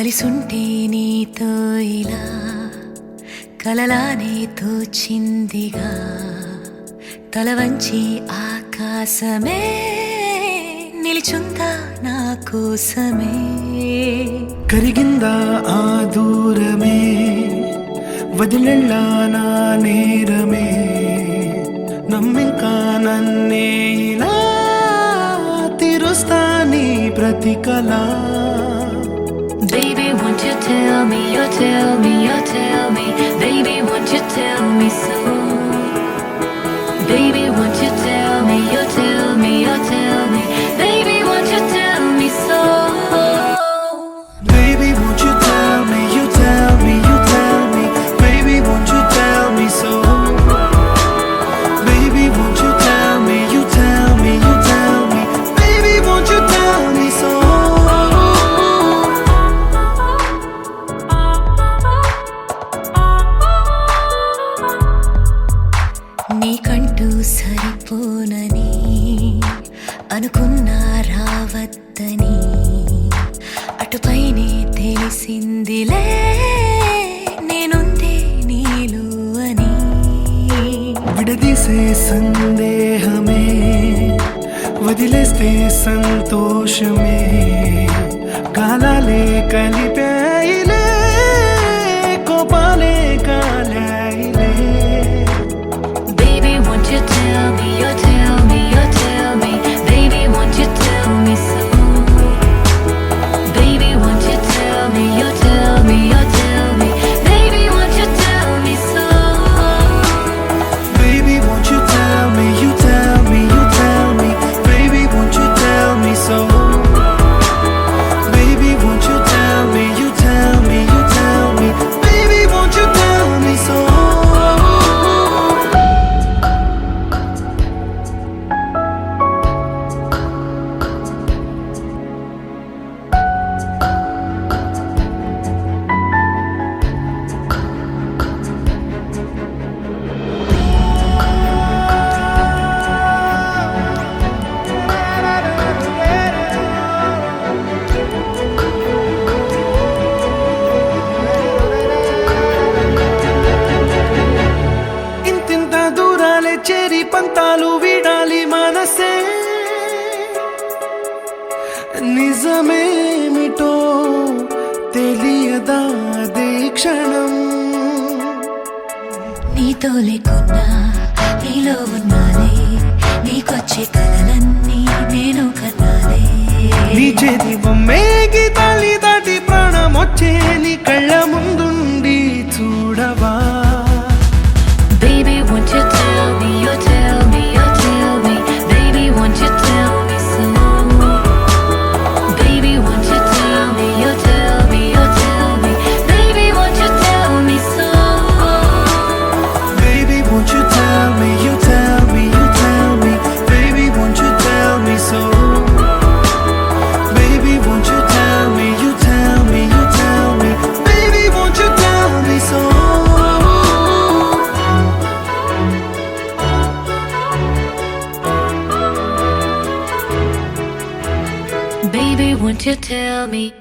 కలిసుంటే నీతో ఇలా కలలానే తోచిందిగా తల వంచి ఆకాశమే నిలిచుందా నా కోసమే కరిగిందా ఆ దూరమే వదిలెళ్ళా నా నేరమే నమ్మింకా నన్నే ఇలా తీరుస్తా నీ ప్రతి కళ Baby, won't you tell me, you tell me, you tell me Baby, won't you tell me so Baby, won't you tell me, you tell me, you tell me Baby, won't you tell me so Baby, won't you tell me, you tell me, you tell me Baby, won't you tell me so Baby, won't you tell me, you tell me, you tell me Baby, won't you tell me so నీకంటూ సరిపోనని అనుకున్నా రావద్దని అటుపైనే తెలిసిందిలే నేనుందే నీలో అని విడదీసే సందేహమే వదిలేస్తే సంతోషమే కాలాలే కలిపాయిలే కోపాలే కాలాయిలే Baby, won't you tell me, you tell me, you tell me Baby, won't you tell me so Baby, won't you tell me, you tell me, you tell me Baby, won't you tell me so Baby, won't you tell me, you tell me, you tell me Baby, won't you tell me so Baby, won't you tell me, you tell me, you tell me Baby, won't you tell me so చేరి పంతాలు వీడాలి మనసే నిజమేమిటో తెలియదా అదే క్షణం నీతో లేకున్నా నీలో ఉన్నాలే నీకొచ్చే కలలన్నీ నేను కన్నాలే నీ చేతి బొమ్మేకి తల్లి దాటి ప్రాణం వచ్చే నీ కళ్ళ ముందుండి చూడవా Baby, won't you tell me, you tell me, you tell me Baby, won't you tell me so Baby, won't you tell me, you tell me, you tell me Baby, won't you tell me so Baby, won't you tell me, you tell me, you tell me Baby, won't you tell me so Baby, won't you tell me, you tell me, you tell me Baby, won't you tell me so Baby, won't you tell me